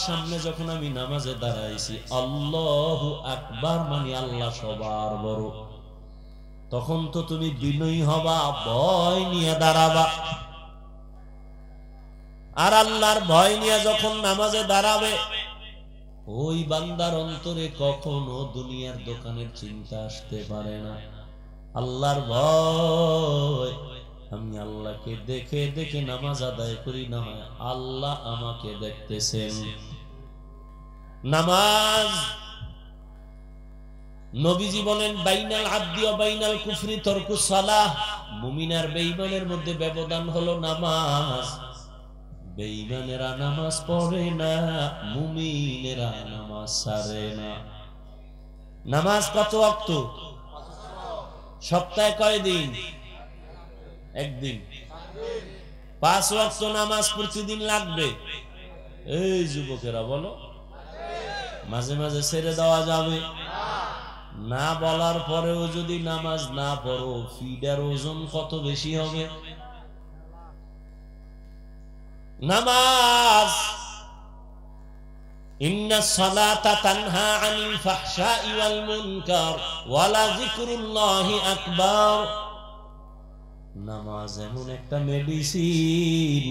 সামনে যখন আমি নামাজে দাঁড়াইছি আল্লাহু আকবার মানে আল্লাহ সবার বড়, তখন তো তুমি বিনয়ী হবা, ভয় নিয়ে দাঁড়াবা। আর আল্লাহর ভয় নিয়ে যখন নামাজে দাঁড়াবে, ওই বান্দার অন্তরে কখনো দুনিয়ার দোকানের চিন্তা আসতে পারে না। আল্লাহর ভয়, আমি আল্লাহকে দেখে দেখে নামাজ আদায় করি, না হয় আল্লাহ আমাকে দেখতেছেন। নামাজ, নবীজি বলেন বাইনাল আবদি ওয়া বাইনাল কুফরি তারকুস সালাহ, মুমিন আর বেঈমানের মধ্যে ব্যবধান হলো নামাজ। বেঈমানেরা নামাজ পড়ে না, মুমিনেরা নামাজ ছাড়ে না। নামাজ কত ওয়াক্ত? সপ্তাহে কয় দিন? একদিন। 5 ওয়াক্ত নামাজ প্রতিদিন লাগবে। এই যুবকেরা বলো, মাঝে মাঝে ছেড়ে দেওয়া যাবে না? বলার পরেও যদি নামাজ না পড়ো, ফিডার ওজন কত বেশি হবে? নামাজ, ইন্নাস সালাতা তানহা আনিল ফাহশাই ওয়াল মুনকার ওয়া লা যিকরুল্লাহি আকবার। নামাজ এমন একটা মেডিসিন,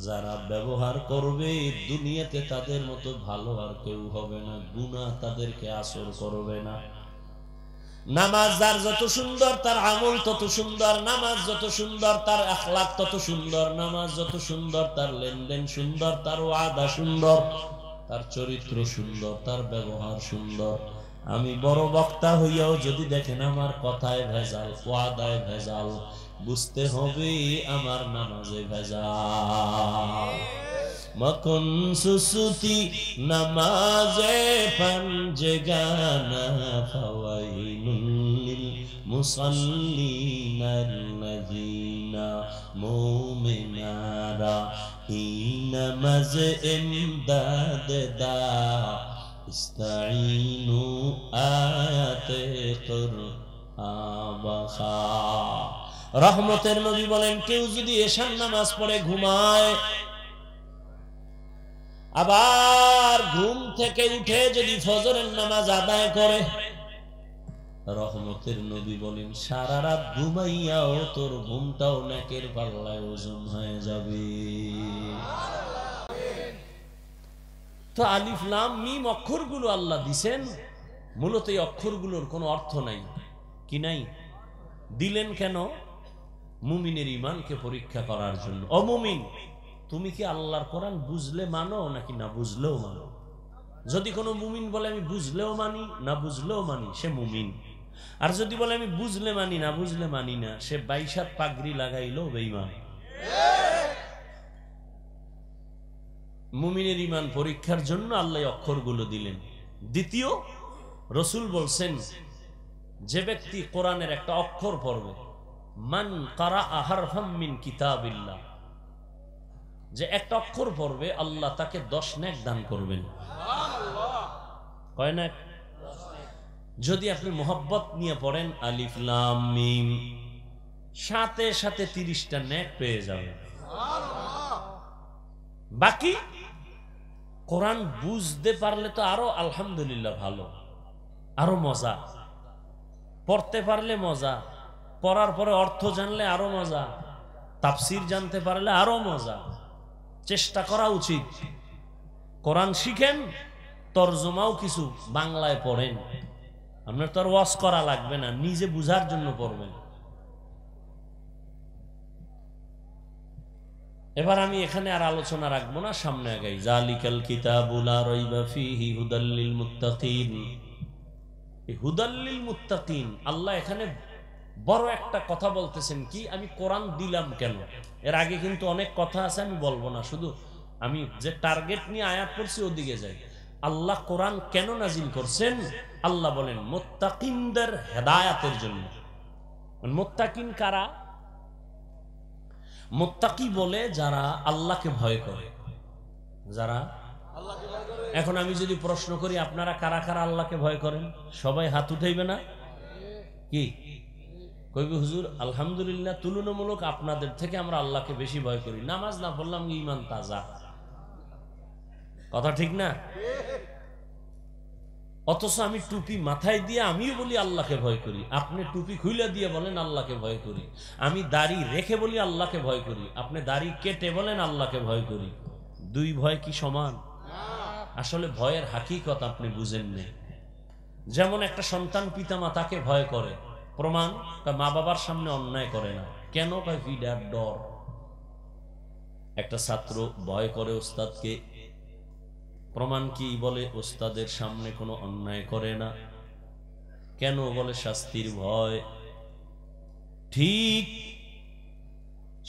যারা ব্যবহার করবে দুনিয়াতে তাদের মতো ভালো আর কেউ হবে না, গুনাহ তাদেরকে আসর করবে না। নামাজ যার যত সুন্দর তার আমল তত সুন্দর, নামাজ যত সুন্দর তার আখলাক তত সুন্দর, নামাজ যত সুন্দর তার লেনদেন সুন্দর, তার ওয়াদা সুন্দর, তার চরিত্র সুন্দর, তার ব্যবহার সুন্দর। আমি বড় বক্তা হইয়াও যদি দেখেন আমার কথায় ভেজাল, ওয়াদায় ভেজাল, বুঝতে হবে আমার নামাজে ভেজাল। মকন সুসুতি নামাজে পাঞ্জেগানা ফাওয়াইলুল লিল মুসাল্লিনাল্লাযিনা মুমিনারা হি নামাজ ইমদাদ দা ইস্তাঈনু আয়াতে কুরআবাখা। রহমতের নবী বলেন, কেউ যদি এশার নামাজ পড়ে ঘুমায়, আবার ঘুম থেকে উঠে যদি ফজরের নামাজ আদায় করে, রহমতের নবী বলেন সারা রাত ঘুমাইয়াও তোর ঘুমটাও নেকের পাল্লায় ওজন হয়ে যাবে। তো আলিফ লাম মিম অক্ষরগুলো আল্লাহ দিছেন, মূলত এই অক্ষরগুলোর কোনো অর্থ নাই। কি নাই? দিলেন কেন? মুমিনের ঈমানকে পরীক্ষা করার জন্য। অমুমিন, তুমি কি আল্লাহর কোরআন বুঝলে মানো নাকি না বুঝলেও মানো? যদি কোনো মুমিন বলে আমি বুঝলেও মানি না বুঝলেও মানি, সে মুমিন। আর যদি বলে আমি বুঝলে মানি না বুঝলে মানি না, সে 22 হাত পাগড়ি লাগাইলেও বেঈমান। মুমিনের ঈমান পরীক্ষার জন্য আল্লাহ অক্ষরগুলো দিলেন। দ্বিতীয়, রাসূল বলছেন যে ব্যক্তি কোরআনের একটা অক্ষর পড়বে, মান কারাআ হারফাম মিন কিতাবিল্লাহ, যে একটা অক্ষর পড়বে আল্লাহ তাকে 10 নেক দান করবেন। কয় নেক? যদি আপনি মোহাব্বত নিয়ে পড়েন আলিফ লাম মিম, সাথে সাথে 30টা নেক পেয়ে যাবেন। বাকি কোরআন বুঝতে পারলে তো আরো আলহামদুলিল্লাহ ভালো, আরো মজা। পড়তে পারলে মজা, পড়ার পরে অর্থ জানলে আরো মজা, তাফসীর জানতে পারলে আরো মজা। চেষ্টা করা উচিত। কোরআন শিখেন, তরজমাও কিছু বাংলায় পড়েন। আপনার তো আর ওয়াজ করা লাগবে না, নিজে বুঝার জন্য পড়বেন। এবার আমি এখানে আর আলোচনা রাখবো না, সামনে আগাই। জালিকাল কিতাবু লা রাইবা ফীহি হুদাল লিল মুত্তাকিন। এই হুদাল লিল মুত্তাকিন, আল্লাহ এখানে বড় একটা কথা বলতেছেন কি, আমি কোরআন দিলাম কেন? এর আগে কিন্তু অনেক কথা আছে, আমি বলবো না, শুধু আমি যে টার্গেট নিয়ে আয়াত পড়ছি ওদিকে যাই। আল্লাহ কোরআন কেন নাজিল করছেন? আল্লাহ বলেন মুত্তাকিনদের হেদায়াতের জন্য। মুত্তাকিন কারা? মুত্তাকি বলে যারা আল্লাহকে ভয় করে, যারা আল্লাহকে ভয় করে। এখন আমি যদি প্রশ্ন করি আপনারা কারা কারা আল্লাহকে ভয় করেন, সবাই হাত উঠাইবে না? কি কইবে হুজুর আলহামদুলিল্লাহ, তুলনামূলক আপনাদের থেকে আমরা আল্লাহকে বেশি ভয় করি, নামাজ না পড়লাম ঈমান তাজা। কথা ঠিক না? অথচ আমি টুপি মাথায় দিয়ে আমিও বলি আল্লাহকে ভয় করি, আপনি টুপি খুলে দিয়ে বলেন আল্লাহকে ভয় করি। আমি দাড়ি রেখে বলি আল্লাহকে ভয় করি, আপনি দাড়ি কেটে বলেন আল্লাহকে ভয় করি। দুই ভয় কি সমান? আসলে ভয়ের হাকিকত আপনি বুঝেন না। যেমন একটা সন্তান পিতা মাতাকে ভয় করে, প্রমাণ মা বাবার সামনে অন্যায় করে না। কেন? কয় ভিডার ডর। একটা ছাত্র ভয় করে ওস্তাদকে, প্রমাণ কি? বলে ওস্তাদের সামনে কোনো অন্যায় করে না। কেন? বলে শাস্তির ভয়। ঠিক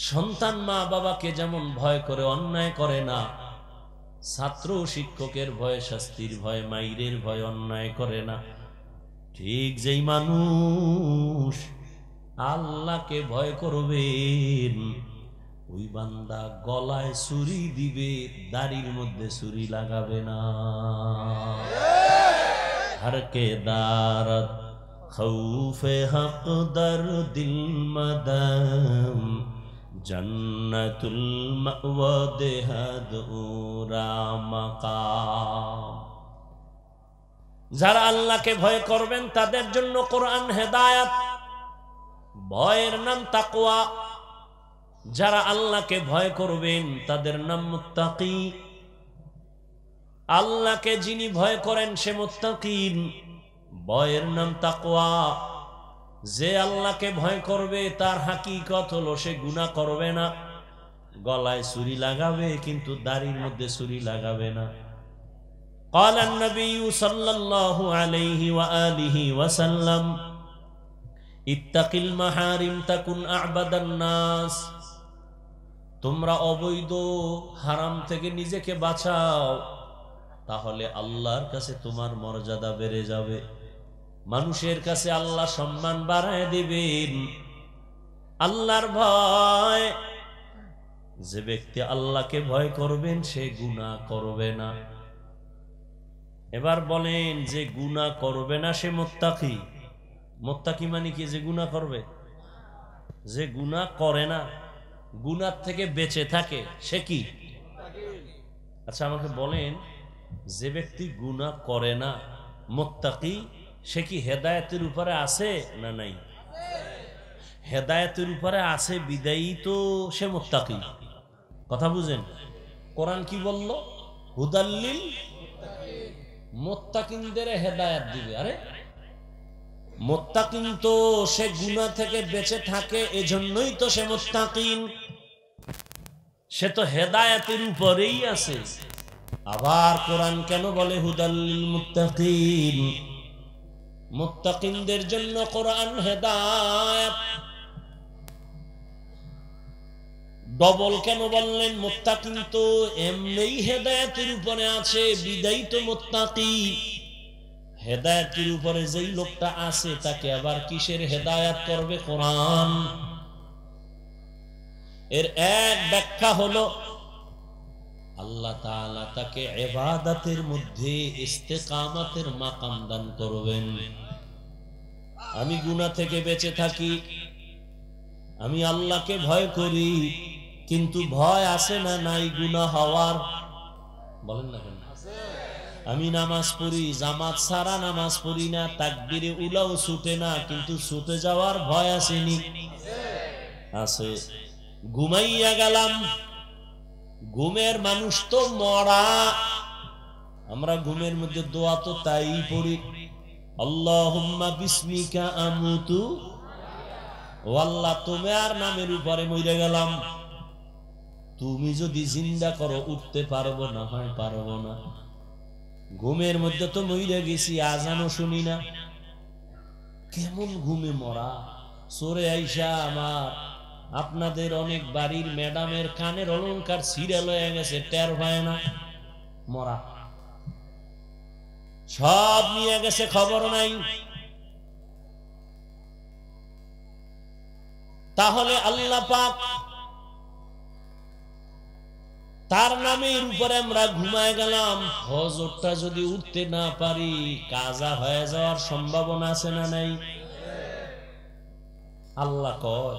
সন্তান মা বাবাকে যেমন ভয় করে অন্যায় করে না, ছাত্র শিক্ষকের ভয়, শাস্তির ভয়, মাইরের ভয় অন্যায় করে না। ঠিক যেই মানুষ আল্লাহকে ভয় করবেন, ওই বান্দা গলায় ছুরি দিবে, দাড়ির মধ্যে ছুরি লাগাবে না। হরকে দারত খৌফে হক দর দিল মদম, জন্নতুল মাওয়া দেহাদ উরা মাকাম। যারা আল্লাহকে ভয় করবেন তাদের জন্য কোরআন হেদায়েত, ভয়ের নাম তাকওয়া। যারা আল্লাহকে ভয় করবেন তাদের নাম মুত্তাকি। আল্লাহকে যিনি ভয় করেন সে মুত্তাকিন, ভয়ের নাম তাকওয়া। যে আল্লাহকে ভয় করবে তার হাকিকত হলো সে গুনাহ করবে না, গলায় ছুরি লাগাবে কিন্তু দাড়ির মধ্যে ছুরি লাগাবে না। قال النبي صلى الله عليه وآله وسلم اتق المحارم تكن أعبد الناس। তোমরা অবৈধ হারাম থেকে নিজেকে বাঁচাও, তাহলে আল্লাহর কাছে তোমার মর্যাদা বেড়ে যাবে, মানুষের কাছে আল্লাহ সম্মান বাড়ায় দিবেন। আল্লাহর ভয়, যে ব্যক্তি আল্লাহকে ভয় করবেন সে গুনাহ করবে না। এবার বলেন, যে গুনাহ করবে না সে মুত্তাকি। মুত্তাকি মানে কি? যে গুনাহ করবে। যে গুনাহ করে না, গুনাহ থেকে বেঁচে থাকে, সে কি? আচ্ছা আমাকে বলেন, যে ব্যক্তি গুনাহ করে না মুত্তাকি, সে কি হেদায়েতের উপরে আছে না নাই? হেদায়েতের উপরে আছে বিদায়ী তো সে মুত্তাকি। কথা বুঝেন? কোরআন কি বলল? হুদাল্লিল মুত্তাকিনদের হেদায়েত দিবে। আরে মুত্তাকিন তো সে গুনাহ থেকে বেঁচে থাকে, এজন্যই তো সে মুত্তাকিন। সে তো হেদায়েতের উপরেই আছে। আবার কোরআন কেন বলে হুদাল্লিল মুত্তাকিন? মুত্তাকিনদের জন্য কোরআন হেদায়েত। ডবল কেন বললেন? মুত্তাকিন তো এমনিই হেদায়েতের উপরে আছে, বিদায়ী তো মুত্তাকি। হেদায়েতের উপরে যেই লোকটা আছে তাকে আবার কিসের হেদায়েত করবে? কোরআন। এর এক ব্যাখ্যা হলো আল্লাহ তাআলা তাকে ইবাদতের মধ্যে ইস্তেকামতের মাকাম দান করবেন। আমি গুনাহ থেকে বেঁচে থাকি, আমি আল্লাহকে ভয় করি, কিন্তু ভয় আছে না নাই গুনাহ হওয়ার? বলেন না কেন? আমি নামাজ পড়ি, জামাত ছাড়া নামাজ পড়ি না, তাকবীরে উলাও ছুটে না, কিন্তু ছুটে যাওয়ার ভয় আসেনি? আছে। ঘুমাইয়া গেলাম, ঘুমের মানুষ তো মরা। আমরা ঘুমের মধ্যে দোয়া তো তাই পড়ি, আল্লাহুম্মা বিসমিকা আমুতু, ও আল্লাহ তোমার নামের উপরে মরে গেলাম। তুমি যদি জিন্দা করো উঠতে পারবো না হয় পারবো না। ঘুমের মধ্যে তো মরে গেছি, আজানও শুনি না। কেমন ঘুমে মরা! সরে আইসা আমার আপনাদের অনেক বাড়ির ম্যাডামের কানের অলংকার সিরিয়াল হয়ে গেছে, টের হয় না, মরা। সব নিয়ে গেছে, খবর নাই। তাহলে আল্লাহ পাক তার নামের উপরে আমরা ঘুমায় গেলাম, হজরটা যদি উঠতে না পারি কাজা হয়ে যাওয়ার সম্ভাবনা আছে না নাই? আল্লাহ কয়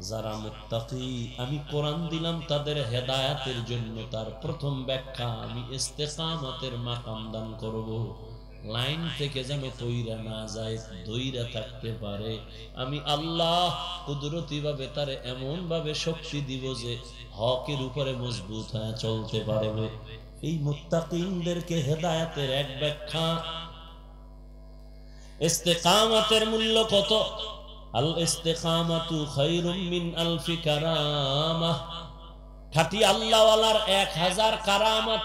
যারা মুত্তাকি, আমি কোরআন দিলাম তাদের হেদায়াতের জন্য। তার প্রথম ব্যাখ্যা, আমি ইস্তেকামতের মাকাম দান করব, লাইন থেকে যেন কইরা না যায়, দইরা থাকতে পারে। আমি আল্লাহ কুদরতি ভাবে তারে এমন ভাবে শক্তি দিব যে হকের উপরে মজবুত হয়ে চলতে পারবে। এই মুত্তাকিনদেরকে হেদায়াতের এক ব্যাখ্যা। ইস্তেকামতের মূল্য কত? আল ইস্তিকামাতু খায়রুম মিন আলফি কারামাহ। খাঁটি আল্লাহওয়ালার 1000 কারামাত,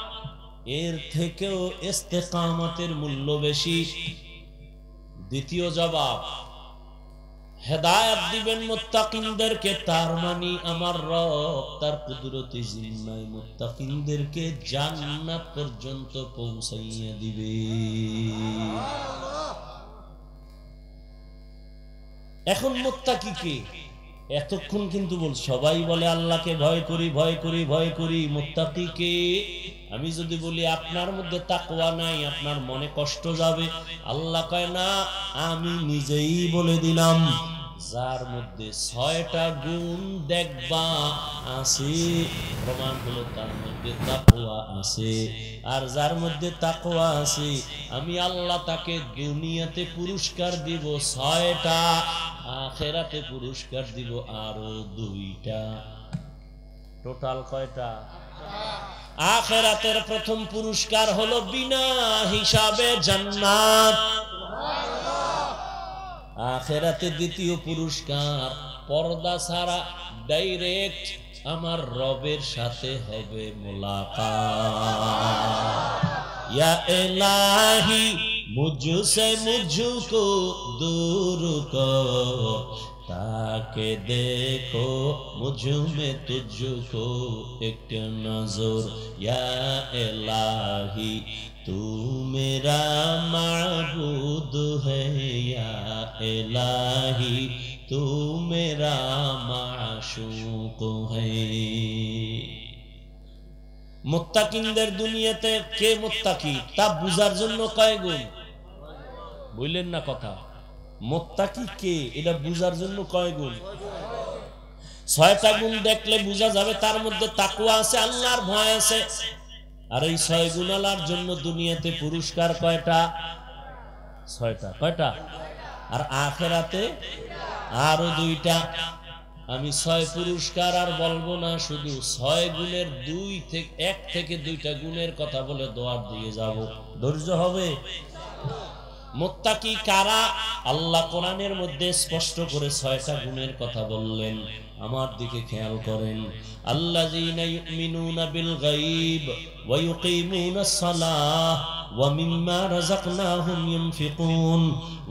এর থেকেও ইস্তিকামতের মূল্য বেশি। দ্বিতীয় জবাব, হেদায়েত দিবেন মুত্তাকিনদেরকে, তার মানে আমার রব তার কুদরতি জিম্মায় মুত্তাকিনদেরকে জান্নাত পর্যন্ত পৌঁছাইয়া দিবে। এখন মুত্তাকি কে? এতক্ষণ কিন্তু সবাই বলে আল্লাহকে ভয় করি, ভয় করি, ভয় করি। মুত্তাকি কে? আমি যদি বলি আপনার মধ্যে তাকওয়া নাই, আপনার মনে কষ্ট যাবে। আল্লাহ কয় না, আমি নিজেই বলে দিলাম, যার মধ্যে 6টা গুণ দেখবা আছে, প্রমাণ হলো তার মধ্যে তাকওয়া আছে। আর যার মধ্যে তাকওয়া আছে, আমি আল্লাহ তাকে দুনিয়াতে পুরস্কার দিব 6টা, আখিরাতে পুরস্কার দিব আরো 2টা। টোটাল কয়টা? আখিরাতের প্রথম পুরস্কার হলো বিনা হিসাবে জান্নাত। আখিরাতে দ্বিতীয় পুরস্কার পর্দা ছাড়া ডাইরেক্ট আমার রবের সাথে হবে মুলাকাত। ইয়া ইলাহি মুঝসে মুঝকো दूर कर, ताके देखो मुझ में तुझको एक नजर। या इलाही तू मेरा माबूद है, या इलाही तू मेरा माशूक है। মুত্তাকিনদের দুনিয়াতে কে মুত্তাকি তা বুঝার জন্য কয় গুণ? বুঝলেন না কথা? মুত্তাকি কে এটা বুঝার জন্য কয় গুণ? 6টা গুণ দেখলে বোঝা যাবে তার মধ্যে তাকওয়া আছে, আল্লাহর ভয় আছে। আর এই 6 গুণালার জন্য দুনিয়াতে পুরস্কার কয়টা? 6টা। কয়টা? আর আখিরাতে আরো 2টা। আমি 6 পুরস্কার আর বলবো না, শুধু 6 গুণের 1 থেকে 2টা গুণের কথা বলে দোয়া দিয়ে যাব। ধৈর্য হবে? মুত্তাকি কারা? আল্লাহ কোরআনের মধ্যে স্পষ্ট করে 6টা গুণের কথা বললেন। আমার দিকে খেয়াল করেন। আল্লাযীনা ইউমিনুনা বিল গায়ব ওয়া ইউকিমুনাস সালাহ ওয়া মিম্মা রাযাকনাহুম ইউনফিকুন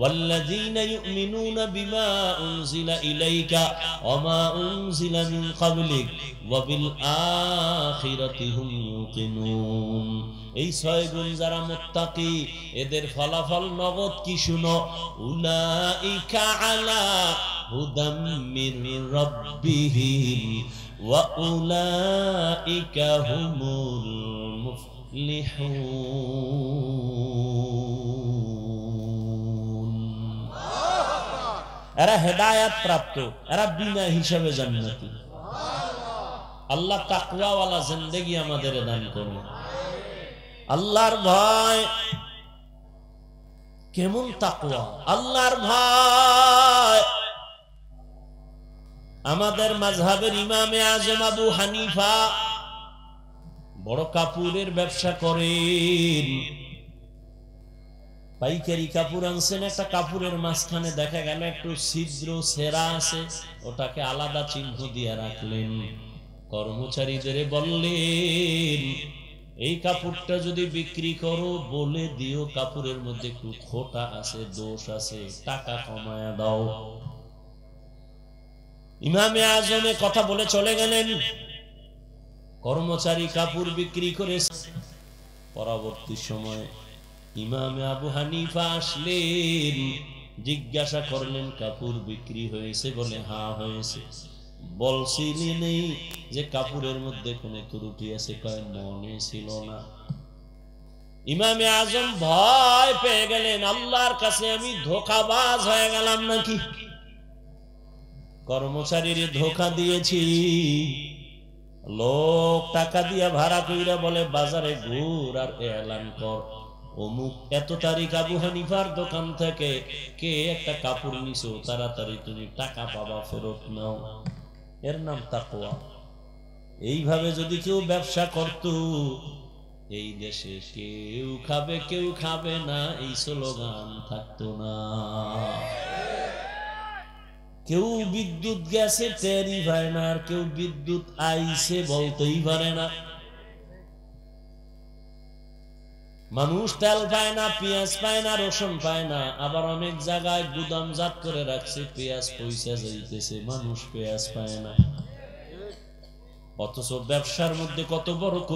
ওয়াল্লাযীনা ইউমিনুনা বিমা উনজিলা ইলাইকা ওয়া মা উনজিলা মিন ক্বাবলিক ওয়া বিল আখিরাতি হুম ইউকিনুন। এই 6 গুণ যারা মুত্তাকি, এদের ফলাফল নগদ কি শুনো? উলাইকা আলা হুদাম মির রাব্বিহিম ওয়া উলাইকা হুমুল মুফলিহুন। এরা হেদায়েত প্রাপ্ত, এরা বিনা হিসাবে জান্নাতি। আল্লাহ তাকওয়াওয়ালা জিন্দেগি আমাদের দান করুন। আল্লাহর ভয় কেমন তাকওয়া? আল্লাহর ভয় আমাদের মাযহাবের ইমামে আজম আবু হানিফা বড় কাপড়ের ব্যবসা করেন। পাইকারি কাপড় আনছেন, একটা কাপড়ের মাঝখানে দেখা গেল একটু ছিদ্র ছেঁড়া আছে, ওটাকে আলাদা চিহ্ন দিয়ে রাখলেন। কর্মচারীদের বললেন, এই কাপড়টা যদি বিক্রি করো বলে দিও কাপড়ের মধ্যে একটু খোঁটা আছে, দোষ আছে, টাকা কমায়া দাও। ইমামে আজমে কথা বলে চলে গেলেন। কর্মচারী কাপড় বিক্রি করে। পরবর্তী সময় ইমামে আবু হানিফা আসলেন, জিজ্ঞাসা করলেন কাপড় বিক্রি হয়েছে? বলে হ্যাঁ হয়েছে। বলছিলি নেই যে কাপড়ের মধ্যে কোনো ত্রুটি আছে? কয় মনে ছিল না। ইমামে আজম ভয় পেয়ে গেলেন, আল্লাহর কাছে আমি ধোঁকাবাজ হয়ে গেলাম নাকি? কর্মচারীর ধোঁকা দিয়েছি, লোক টাকা দিয়া ভাড়া কইরা বলে বাজারে ঘুর আর এলান কর অমুক এত তারিখ আবু হানিফার দোকান থেকে কে একটা কাপড় নিছো, তাড়াতাড়ি তুমি টাকা পাবা, ফেরত নাও। এর নাম তাকওয়া। এইভাবে যদি কেউ ব্যবসা করত, এই দেশে কেউ খাবে কেউ খাবে না এই স্লোগান থাকতো না। কেউ বিদ্যুৎ গেছে টেরই পায় না, আর কেউ বিদ্যুৎ আইছে বলতেই পারে না। মানুষ তেল পায় না, পেঁয়াজ পায় না, রসুন পায় না, আবার অনেক জায়গায় গুদামজাত করে রাখছে, পেঁয়াজ পয়সা যাইতেছে, মানুষ পেঁয়াজ পায় না। অথচ ব্যবসার মধ্যে কত বরকত।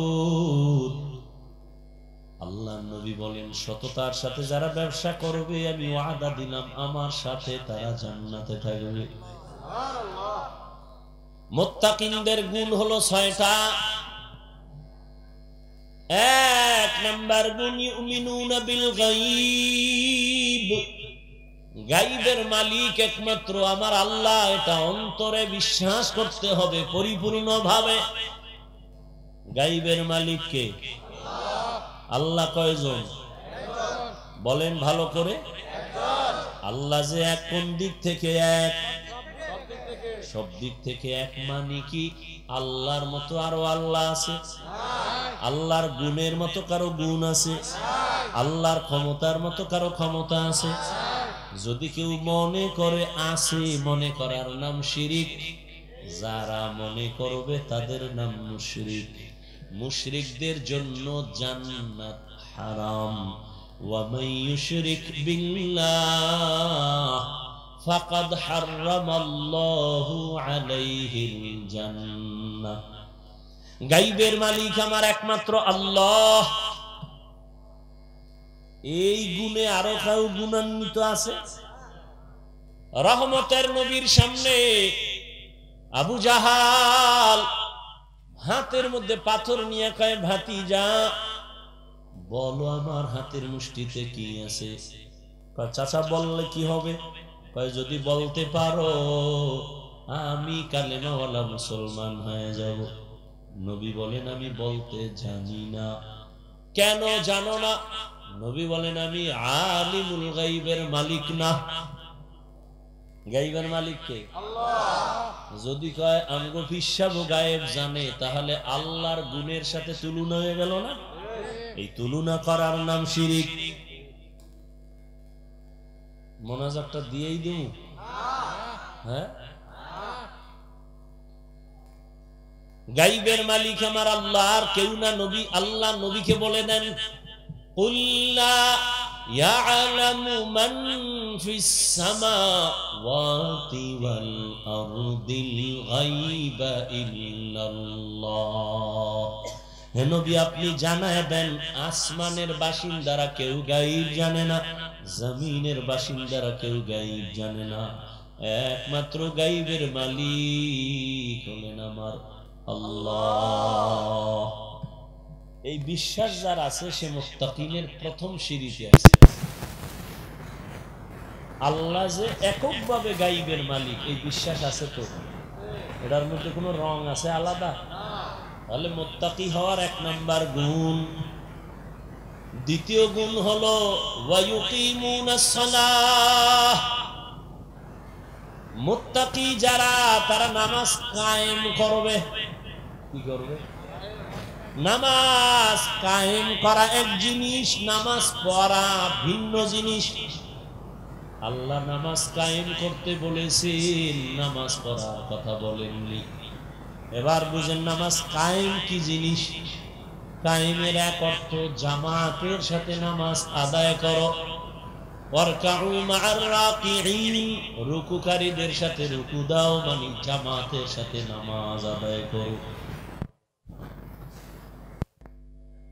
আল্লাহ নবী বলেন, সততার সাথে যারা ব্যবসা করবে আমি ওয়াদা দিলাম আমার সাথে তারা জান্নাতে থাকবে। মুত্তাকিনদের গুণ হলো 6টা। এক নাম্বার গুণ, ইউমিনুনা বিল গায়ব। গায়বের মালিক একমাত্র আমার আল্লাহ, এটা অন্তরে বিশ্বাস করতে হবে পরিপূর্ণভাবে। গায়বের মালিক কে? আল্লাহ। কয়জন? বলেন ভালো করে। আল্লাহ যে এক, কোন দিক থেকে এক? সব দিক থেকে এক। মানে কি আল্লাহর মতো আরো আল্লাহ আছে? আল্লাহর গুণের মতো কারো গুণ আছে? আল্লাহর ক্ষমতার মতো কারো ক্ষমতা আছে? যদি কেউ মনে করে আছে, মনে করার নাম শিরিক। যারা মনে করবে তাদের নাম মুশরিক। মুশরিকদের জন্য জান্নাত হারাম। ওয়া মান ইউশরিক বিল্লাহ ফাকাদ হারামাল্লাহু আলাইহিল জান্নাহ। গায়বের মালিক আমার একমাত্র আল্লাহ। এই গুণে আরো কেউ গুণান্বিত আছে? রহমতের নবীর সামনে আবু জাহাল হাতের মধ্যে পাথর নিয়ে কয়, ভাতিজা বলো আমার হাতের মুষ্টিতে কি আছে? চাচা বললে কি হবে? কয় যদি বলতে পারো আমি কালেমাওয়ালা মুসলমান হয়ে যাব। নবী বলেন আমি বলতে জানি না। কেন জানো না? নবী বলেন আমি আলিমুল গায়বের মালিক না। গায়বের মালিক কে? আল্লাহ। যদি কয় আমগো ফিসাবো গায়েব জানে, তাহলে আল্লাহর গুণের সাথে তুলনা হয়ে গেল না? এই তুলনা করার নাম শিরিক। মোনাজাতটা দিয়েই দেব। হ্যাঁ, গায়বের মালিক আমার আল্লাহ, আর কেউ না। নবী, আল্লাহ নবীকে বলে দেন, কুল্লা ইয়ালামু মান ফিস সামাওয়াতি ওয়াল আরদিল গায়বা ইল্লাল্লাহ। হে নবী আপনি জানায় দেন, আসমানের বাসিন্দারা কেউ গায়ব জানে না, জমিনের বাসিন্দারা কেউ গায়ব জানে না। একমাত্র গায়বের মালিক হলেন আমার আল্লাহ। এই বিশ্বাস যার আছে সে মুত্তাকিনের প্রথম সিঁড়িতে আছে। আল্লাহ যে এককভাবে গায়বের মালিক, এই বিশ্বাস আছে তো? এটার মধ্যে কোনো রং আছে আলাদা? তাহলে মুত্তাকি হওয়ার 1 নাম্বার গুণ। দ্বিতীয় গুণ হলো ওয়া ইউকিমুনাস সালাহ। মুত্তাকি যারা, তারা নামাজ কায়েম করবে। কি করবে? নামাজ কায়েম করা এক জিনিস, নামাজ পড়া ভিন্ন জিনিস। আল্লাহ নামাজ কায়েম করতে বলেছেন, নামাজ পড়ার কথা বলেননি। এবার বুঝেন নামাজ কায়েম কি জিনিস। কায়েমের এক অর্থ জামাতের সাথে নামাজ আদায় করো। ওয়ারকাউ মা'আর রাকিঈন, রুকুকারীদের সাথে রুকু দাও, মানে জামাতের সাথে নামাজ আদায় করো।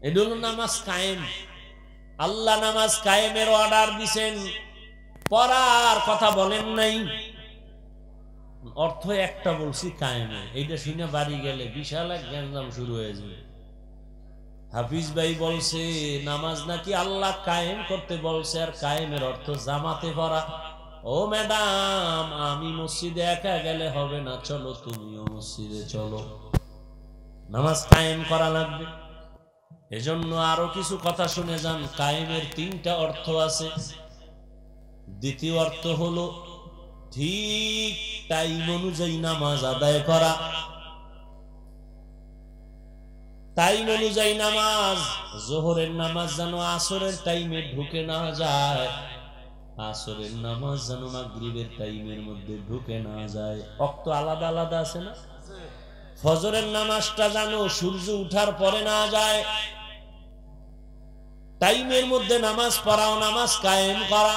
এটা হলো নামাজ কায়েম। আল্লাহ নামাজ কায়েমের অর্ডার দিছেন, পড়ার কথা বলেন নাই। অর্থ একটা বলছি কায়েমের। এইটা শুনে বাড়ি গেলে বিশাল এক গ্যাঞ্জাম শুরু হয়ে যাবে। হাফিজ ভাই বলছে নামাজ নাকি আল্লাহ কায়েম করতে বলছে, আর কায়েমের অর্থ জামাতে পড়া। ও ম্যাডাম, আমি মসজিদে একা গেলে হবে না, চলো তুমিও মসজিদে চলো, নামাজ কায়েম করা লাগবে। এজন্য আরো কিছু কথা শুনে যান। কায়েমের তিনটা অর্থ আছে। দ্বিতীয় অর্থ হলো ঠিক টাইম অনুযায়ী নামাজ আদায় করা। টাইম অনুযায়ী নামাজ, জোহরের নামাজ যেন আসরের টাইমে ঢুকে না যায়, আসরের নামাজ যেন মাগরিবের টাইমের মধ্যে ঢুকে না যায়। অক্ত আলাদা আলাদা আছে না? ফজরের নামাজটা যেন সূর্য উঠার পরে না যায়। টাইমের মধ্যে নামাজ পড়াও, নামাজ কায়েম করা।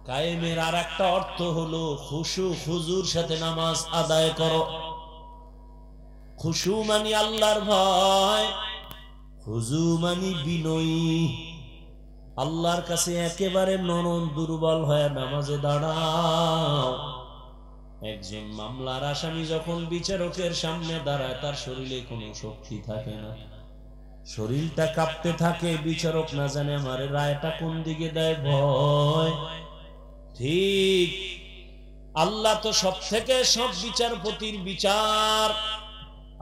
কায়েমের আর একটা অর্থ হলো খুশু খুজুর সাথে নামাজ আদায় করো। খুশু মানি আল্লাহর ভয়, খুজু মানি বিনয়ী। আল্লাহর কাছে একেবারে নরম দুর্বল হয়ে নামাজে দাঁড়াও। একজন মামলার আসামি যখন বিচারকের সামনে দাঁড়ায়, তার শরীরে কোনো শক্তি থাকে না, শরীরটা কাঁপতে থাকে। বিচারক না জানে আমার রায়টা কোন দিকে দেয়, ভয়। ঠিক আল্লাহ তো সব থেকে সব বিচারপতির বিচার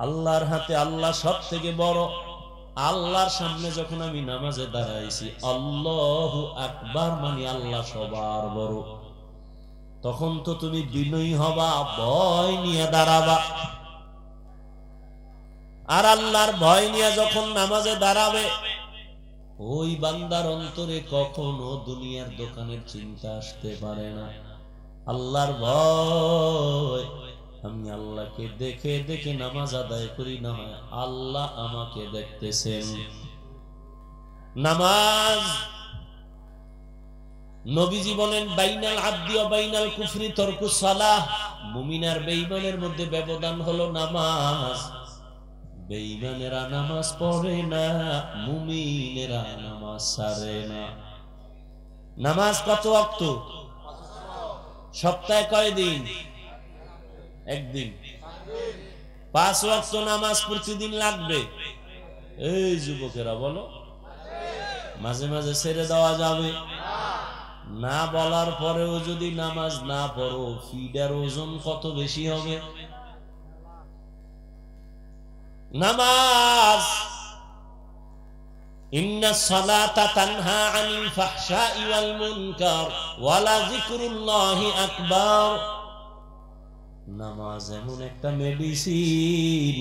আল্লাহর হাতে, আল্লাহ সব থেকে বড়। আল্লাহর সামনে যখন আমি নামাজে দাঁড়াইছি, আল্লাহু আকবার মানে আল্লাহ সবার বড়, তখন তো তুমি বিনয়ী হবা, ভয় নিয়ে দাঁড়াবা। আর আল্লাহর ভয় নিয়ে যখন নামাজে দাঁড়াবে, ওই বান্দার অন্তরে কখনো দুনিয়ার দোকানের চিন্তা আসতে পারে না। আল্লাহর ভয়, আমি আল্লাহকে দেখে দেখে নামাজ আদায় করি, না হয় আল্লাহ আমাকে দেখতেছেন। নামাজ, নবীজি বলেন বাইনাল আবদি ওয়া বাইনাল কুফরি তারকুস সালাহ। মুমিন আর বেঈমানের মধ্যে ব্যবধান হলো নামাজ। বেঈমানেরা নামাজ পড়ে না, মুমিনেরা নামাজ ছাড়ে না। নামাজ কত ওয়াক্ত? সপ্তাহে কয় দিন? একদিন। 5 ওয়াক্ত নামাজ প্রতিদিন লাগবে। এই যুবকেরা বলো, মাঝে মাঝে ছেড়ে দেওয়া যাবে না? বলার পরেও যদি নামাজ না পড়ো, ফিডার ওজন কত বেশি হবে? নামাজ, ইন্নাস সালাতা তানহা আনিল ফাহশাই ওয়াল মুনকার ওয়া লাযিকরুল্লাহি আকবার। নামাজ এমন একটা মেডিসিন,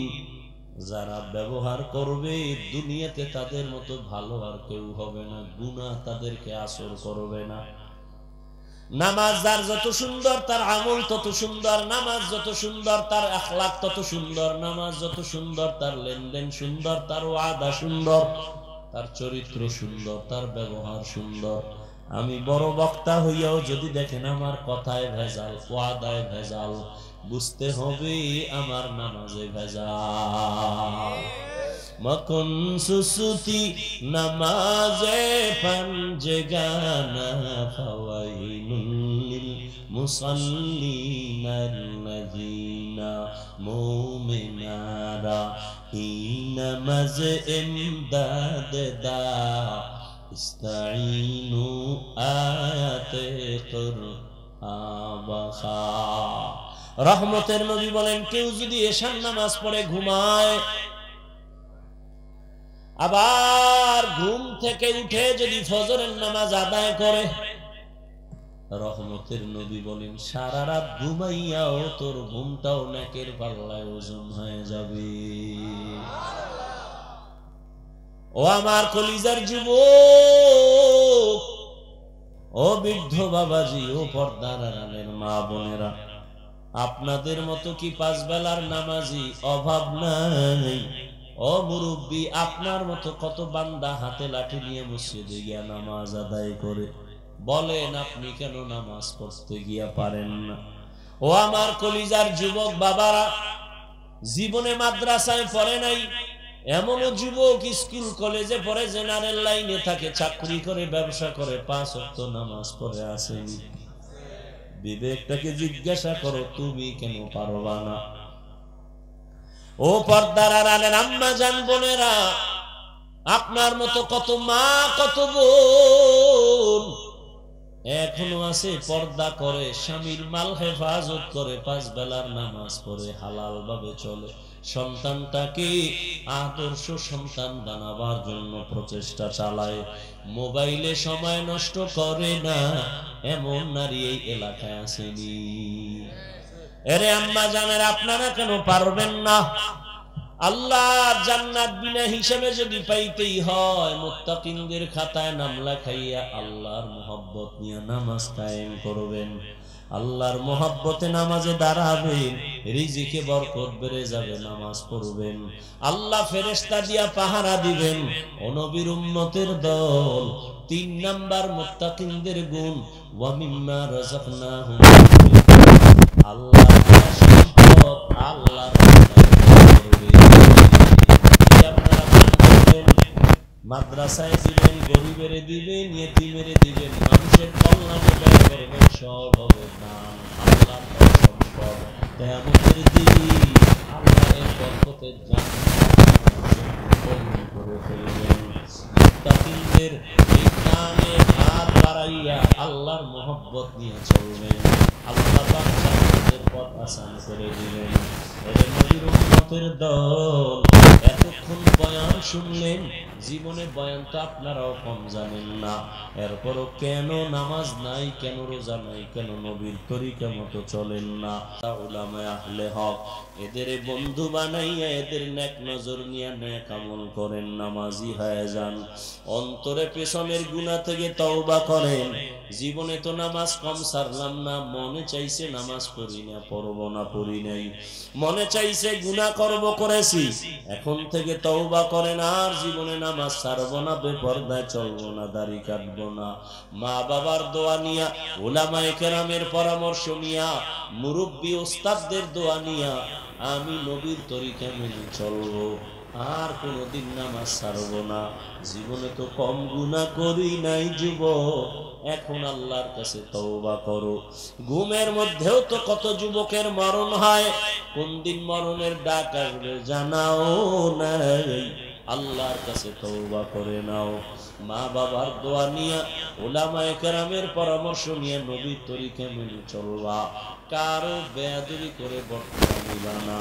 যারা ব্যবহার করবে দুনিয়াতে তাদের মতো ভালো আর কেউ হবে না, গুনাহ তাদেরকে আসর করবে না। নামাজ যার যত সুন্দর, তার আমল তত সুন্দর। নামাজ যত সুন্দর, তার আখলাক তত সুন্দর। নামাজ যত সুন্দর, তার লেনদেন সুন্দর, তার ওয়াদা সুন্দর, তার চরিত্র সুন্দর, তার ব্যবহার সুন্দর। আমি বড় বক্তা হইয়াও যদি দেখেন আমার কথায় ভেজাল, ওয়াদায় ভেজাল, বুঝতে হবে আমার নামাজে ভেজাল। মকন সুসুতি নামাজে পাঞ্জেগানা ফাওয়াইনুল মুসাল্লিনাল্লাযিনা মুমিনারা হিনামাজ ইমদাদ দা ইস্তাঈনু আয়াতে কুরআবাখা। রহমতের নবী বলেন, কেউ যদি এশার নামাজ পড়ে ঘুমায়, আবার ঘুম থেকে উঠে যদি ফজরের নামাজ আদায় করে, রহমতের নবী বলেন সারা রাত ঘুমাইয়াও তোর ঘুমটাও নেকের পাল্লায় ওজন হয়ে যাবে। ও আমার কলিজার যুবক, ও বৃদ্ধ বাবাজি, ও পর্দার আড়ালের মা বোনেরা, আপনাদের মতো কি 5 বেলার নামাজি অভাব নাই? ও মুরব্বী, আপনার মতো কত বান্দা হাতে লাঠি নিয়ে মসজিদে গিয়া নামাজ আদায় করে, বলেন আপনি কেন নামাজ পড়তে গিয়া পারেন না? ও আমার কলিজার যুবক বাবারা, জীবনে মাদ্রাসায় পড়ে নাই, এমনও যুবক স্কুল কলেজে পড়ে, জেনারেল লাইনে থাকে, চাকরি করে, ব্যবসা করে, 5 ওয়াক্ত নামাজ পড়ে আসেনি। বিবেকটাকে জিজ্ঞাসা করো, তুমি কেন পারবা না? ও পর্দার আড়ালের আম্মা জান বোনেরা, আপনার মতো কত মা, কত বোন এখনো আছে পর্দা করে, স্বামীর মাল হেফাজত করে, 5 বেলার নামাজ পড়ে, হালাল ভাবে চলে, সন্তানটাকে আদর্শ সন্তান বানাবার জন্য প্রচেষ্টা চালায়, মোবাইলে সময় নষ্ট করে না, এমন নারী এই এলাকায় আসেনি? এরে আম্মা জানেন, আপনারা কেন পারবেন না? আল্লাহর জান্নাত বিনা হিসাবে যদি পাইতেই হয়, মুত্তাকিনদের খাতায় নাম লেখাইয়া আল্লাহর মোহাব্বত নিয়ে নামাজ কায়েম করবেন, আল্লাহর মোহাব্বতে নামাজে দাঁড়াবেন, রিজিকে বরকত বেড়ে যাবে, নামাজ পড়বেন, আল্লাহ ফেরেশতা দিয়া পাহারা দিবেন। ও নবীর উম্মতের দল, 3 নাম্বার মুত্তাকিনদের গুণ, ওয়া মিম্মা রাযাকনাহুম, আল্লাহর সম্পদ আল্লাহর মাদ্রাসায় দিবেন, গরিবের দিবেন, ইয়েতিমের দিবেন, মানুষের কল্যাণে ব্যয় করবেন, সব হবে দান, আল্লাহর সম্পদ। কিয়ামতের দিন আল্লাহ এর বরকতের জান্নাত করে ফেলবেন। মুত্তাকিনদের এই কানে হাত বাড়াইয়া আল্লাহর মহব্বত নিয়ে চলবেন, আল্লাহ পাক জান্নাতের পথ আসান করে দিবেন। এর নবীর উম্মতের দল, এতক্ষণ বয়ান শুনলেন, জীবনে বয়ান তো আপনারাও কম জানেন না, এরপরও কেন নামাজ নাই, কেন রোজা নাই, কেন নবীর তরিকা মতো চলেন না? উলামায়ে আহলে হক এদের বন্ধু বানাইয়া এদের নেক নজর নিয়ে নেক আমল করেন, নামাজি হয়ে যান, অন্তরে পেছনের গুনাহ থেকে তওবা করেন। জীবনে তো নামাজ কম ছাড়লাম না, মনে চাইছে নামাজ পড়ি না, পড়ব না, পড়ি নাই, মনে চাইছে গুনাহ করব, করেছি, এখন থেকে তওবা করেন, আর জীবনে নামাজ ছাড়ব না, বেপরদায় চলবো না, দাড়ি কাটবো না, মা বাবার দোয়া নিয়া, উলামায়ে কেরামের পরামর্শ নিয়া, মুরব্বী ওস্তাদদের দোয়া নিয়া আমি নবীর তরিকা মেনে চলবো, আর কোনদিন নামাজ ছাড়ব না। জীবনে তো কম গুনাহ করি নাই যুবক, এখন আল্লাহর কাছে তওবা করো। ঘুমের মধ্যেও তো কত যুবকের মরণ হয়, কোন দিন মরণের ডাক আসবে জানাও নাই, আল্লাহর কাছে তওবা করে নাও। মা বাবার দোয়া নিয়া, উলামায়ে কেরামের পরামর্শ নিয়ে নবীর তরিকা মেনে চলবা, কারো বেয়াদবি করে বর্তমান নিবা না,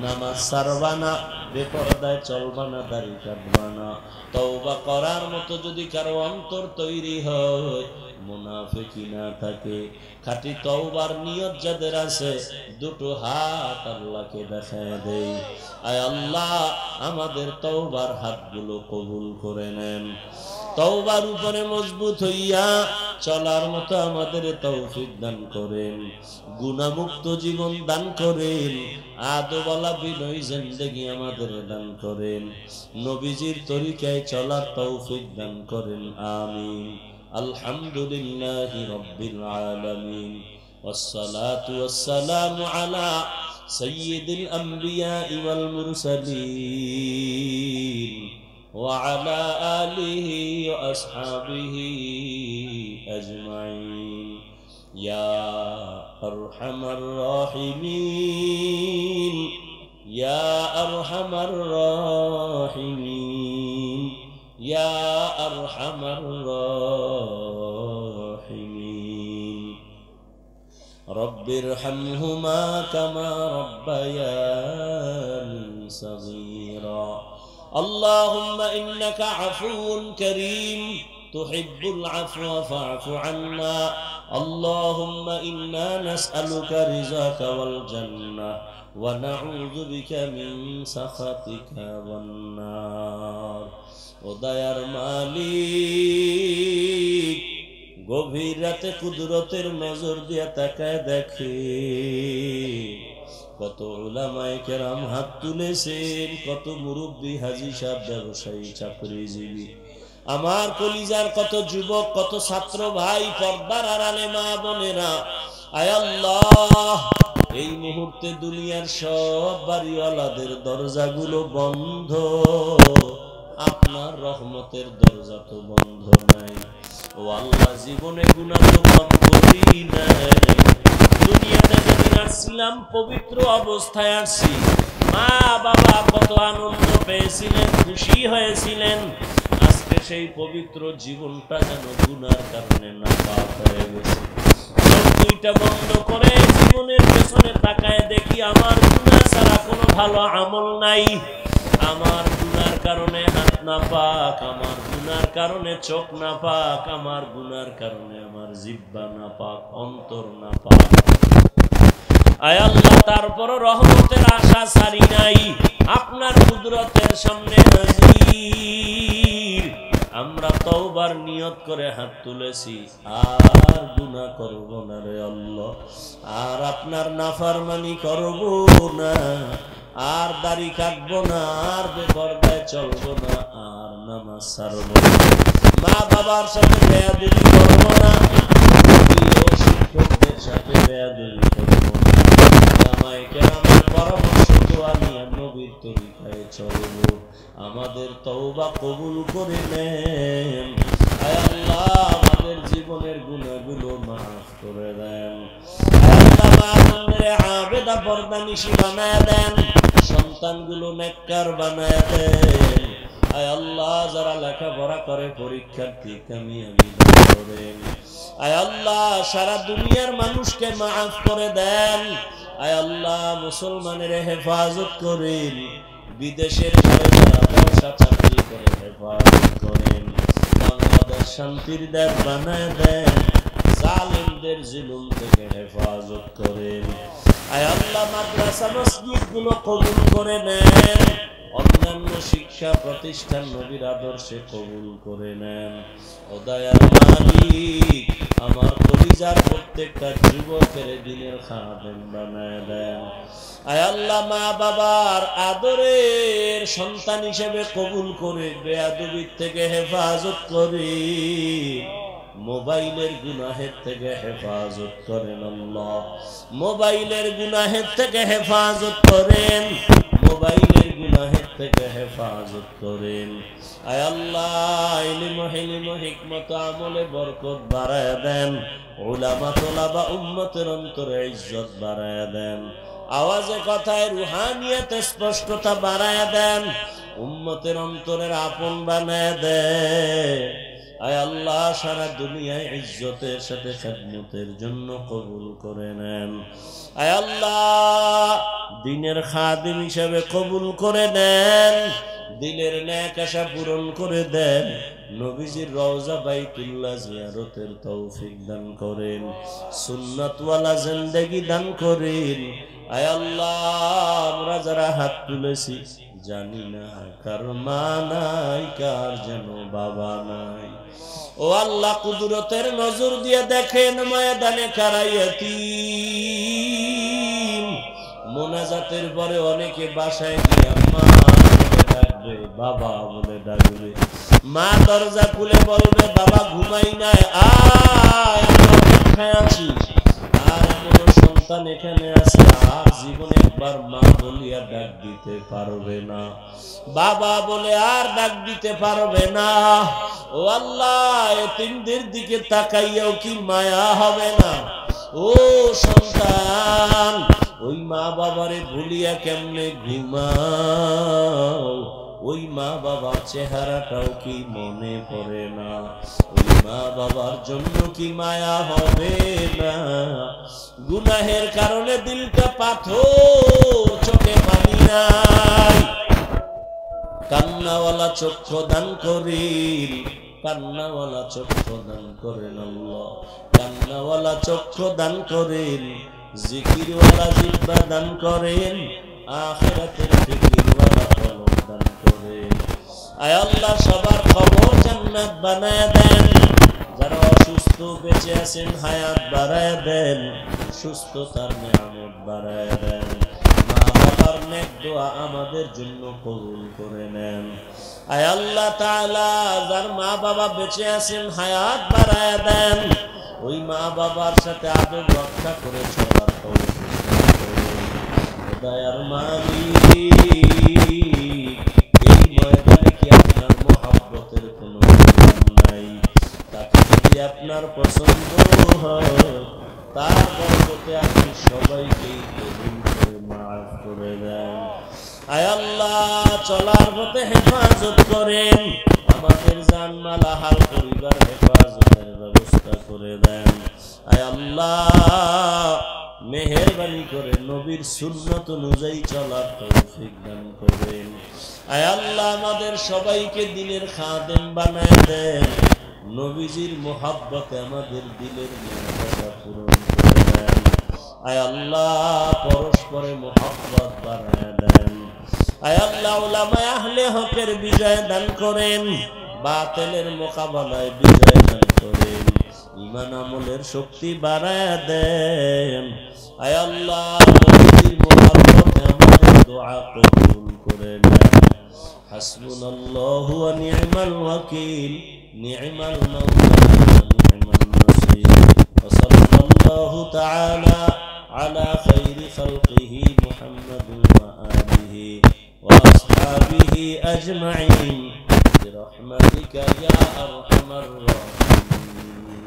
নামাজ ছাড়বা না, বেপরদায় চলবা না, দাড়ি কাটবা না। তওবা করার মতো যদি কারো অন্তর তৈরি হয়, মুনাফিকি না থাকে, খাঁটি তওবার নিয়ত যাদের আছে, দুটো হাত আল্লাহকে দেখায় দেই, আয় আল্লাহ আমাদের তওবার হাতগুলো কবুল করে নেন, তওবার উপরে মজবুত হইয়া চলার মতো আমাদের তৌফিক দান করেন, গুনাহমুক্ত জীবন দান করেন, আদবওয়ালা বিনয়ী জিন্দেগি আমাদের দান করেন, নবীজির তরিকায় চলার তৌফিক দান করেন, আমিন। আলহামদুলিল্লাহি রাব্বিল আলামিন, ওয়াসসালাতু ওয়াসসালামু আলা সাইয়্যিদিল আমবিয়া ওয়াল মুরসালিন وعلى آله وأصحابه أجمعين يا أرحم الراحمين يا أرحم الراحمين يا أرحم الراحمين رب ارحمهما كما ربياني صغيرا اللهم إنك عفو كريم تحب العفو فاعف عنا اللهم إنا نسألك رضاك والجنة ونعوذ بك من سخطك والنار وديار মালিক গভীর রাতে কুদরতের নজর দিয়া তাকায় দেখে কত উলামায়ে কেরাম হাত তুলেছেন, কত মুরব্বী, হাজী সাহেব, ব্যবসায়ী, চাকরিজীবী, আমার কলিজার কত যুবক, কত ছাত্র ভাই, পর্দার আড়ালে মা বোনেরা, আয় আল্লাহ এই মুহূর্তে দুনিয়ার সব বাড়িওয়ালাদের দরজাগুলো বন্ধ, আপনার রহমতের দরজা তো বন্ধ নাই। ও আল্লাহ, জীবনে গুনাহ তো কম করি নাই, দুনিয়াতে যেদিন আসছিলাম পবিত্র অবস্থায় আসছি, মা বাবা কত আনন্দ পেয়েছিলেন, খুশি হয়েছিলেন, আজকে আজকে সেই পবিত্র জীবনটা যেন গুনার কারণে নাপাক হয়ে গেছে। দুইটা বন্ধ করে জীবনের পেছনে তাকায় দেখি আমার গুনাহ ছাড়া কোনো ভালো আমল নাই। আমার গুনার কারণে হাত নাপাক, আমার গুনার কারণে চোখ নাপাক, আমার গুনার কারণে আমার জিহ্বা নাপাক, অন্তর নাপাক। আয় আল্লাহ, তারপরও রহমতের আশা ছাড়ি নাই। আপনার কুদরতের সামনে হাজির। আমরা তওবার নিয়ত করে হাত তুলেছি, আর গুনাহ করব না রে আল্লাহ, আর আপনার নাফরমানি করব না, আর দাড়ি কাটবো না, আর বেপরদায় চলবো না, আর নামাজ ছাড়বো না, মা বাবার সাথে বেয়াদবি করবো না, শিক্ষকদের সাথে বেয়াদবি করবো না, আমার পরামর্শ দোয়া নিয়ে নবীর তরিকায় চলবো। আমাদের তওবা কবুল করে নেন। আয় আল্লাহ, আমাদের জীবনের গুনাহগুলো মাফ করে দেন। আয় আল্লাহ, মা বোনেরে আবেদা পর্দানিশী বানায় দেন, সন্তানগুলো নেককার বানায় দেন। আয় আল্লাহ, যারা লেখাপড়া করে পরীক্ষার্থী কামিয়াবি দান করেন। আয় আল্লাহ, সারা দুনিয়ার মানুষকে মাফ করে দেন। আয় আল্লাহ, মুসলমানের হেফাজত করেন, বিদেশের ঘরে যারা ব্যবসা চাকরি করে হেফাজত করেন, বাংলাদেশ শান্তির দেশ বানায় দেন, জালিমদের জুলুম থেকে হেফাজত করেন। আয় আল্লাহ, মাদ্রাসা মসজিদ গুলো কবুল করে নেন, অন্যান্য শিক্ষা প্রতিষ্ঠান নবীর আদর্শে কবুল করে নেন। ও দয়ার মালিক, আমার কলিজার প্রত্যেকটা যুবকের দিনের খাদেম বানায় দেন। আয় আল্লাহ, মা বাবার আদরের সন্তান হিসেবে কবুল করে, বেয়াদবির থেকে হেফাজত করে, মোবাইলের গুনাহের থেকে হেফাজত করেন আল্লাহ, মোবাইলের গুনাহের থেকে হেফাজত করেন, মোবাইলের গুনাহের থেকে হেফাজত করেন। আয় আল্লাহ, ইলম হিলম হিকমত আমলে বরকত বাড়ায় দেন, উলামা তোলাবা উম্মতের অন্তরে ইজ্জত বাড়ায় দেন, আওয়াজে কথায় রুহানিয়তে স্পষ্টতা বাড়ায় দেন, উম্মতের অন্তরের আপন বানায় দেন। আয় আল্লাহ, সারা দুনিয়ায় ইজ্জতের সাথে খেদমতের জন্য কবুল করে নেন। আয় আল্লাহ, দিনের খাদিম হিসেবে কবুল করে নেন, দিলের নেক আশা পূরণ করে দেন, নবীজির রওজা বাইতুল্লাহ জিয়ারতের তৌফিক দান করেন, সুন্নাতওয়ালা জিন্দেগি দান করেন। আয় আল্লাহ, আমরা যারা হাত তুলেছি জানি না কার মা নাই, কার যেন বাবা নাই। ও আল্লাহ, কুদরতের নজর দিয়ে দেখেন ময়দানে কারা ইয়াতীম। মোনাজাতের পরে অনেকে বাসায় গিয়ে মা বলে ডাকবে, বাবা বলে ডাকবে, মা দরজা খুলে বলবে বাবা ঘুমাই নাই, আয় আমরা অপেক্ষায় আছি। আর এমন সন্তান এখানে আছে, আর জীবনে একবার মা বলিয়া ডাক দিতে পারবে না, বাবা বলে আর ডাক দিতে পারবে না। ও আল্লাহ, এতিমদের দিকে তাকাইয়াও কি মায়া হবে না? ও সন্তান, ওই মা বাবারে ভুলিয়া কেমনে ঘুমাও? ওই মা বাবার চেহারাটাও কি মনে পড়ে না? ওই মা বাবার জন্য কি মায়া হবে না? গুনাহের কারণে দিলটা পাথর, চোখে পানি নাই, কান্নাওয়ালা চক্ষু দান করেন, কান্নাওয়ালা চক্ষু দান করেন আল্লাহ, কান্নাওয়ালা চক্ষু দান করেন, জিকিরওয়ালা জিহ্বা দান করেন, আখিরাতের ফিকিরওয়ালা কলব দান করেন। আয় আল্লাহ, সবার খবর জান্নাত বানায় দেন, যারা অসুস্থ বেঁচে আছেন হায়াত বাড়ায় দেন, সুস্থতার নিয়ামত বাড়ায় দেন, মা বাবার নেক দোয়া আমাদের জন্য কবুল করে নেন। আয় আল্লাহ তাআলা, যার মা বাবা বেঁচে আছেন হায়াত বাড়ায় দেন, ওই মা বাবার সাথে আদব রক্ষা করে চলার তৌফিক দান করুন। দয়ার মালিক, এই ময়দানে কি আপনার মহব্বতের কোনো দাম নাই? তাকে যদি আপনার পছন্দ হয়, তার বরকতে আপনি সবাইকে কবুল করে মাফ করে দেন। আয় আল্লাহ, চলার পথে হেফাজত করেন, আমাদের জানমাল আহাল পরিবার হেফাজতের ব্যবস্থা করে দেন। আয় আল্লাহ মেহেরবানি করে নবীর সুন্নত অনুযায়ী চলার তৌফিক দান করেন। আয় আল্লাহ আমাদের সবাইকে দিনের খাদেম বানায় দেন। নবীজির মোহাব্বতে আমাদের দিলের মর্যাদা পূরণ করে দেন। আয় আল্লাহ পরস্পরে মোহাব্বত বাড়ায় দেন। আয় আল্লাহ উলামায়ে আহলে হকের বিজয় দান করেন, বাতিলের মোকাবেলায় বিজয় দান করেন, ঈমান আমলের শক্তি বাড়ায় দেন। আয় আল্লাহ নবীর মোহাব্বতে আমাদের দোয়া কবুল করে নেন। হাসবুনাল্লাহু ওয়া নি'মাল ওয়াকিল, নি'মাল মাওলা নি'মান নাসির। ওয়া সাল্লাল্লাহু তাআলা আলা খাইরি খালকিহি মুহাম্মাদিন ওয়া আলিহি ওয়া আসহাবিহি আজমাইন বিরহমাতিকা ইয়া আরহামার রাহিমিন।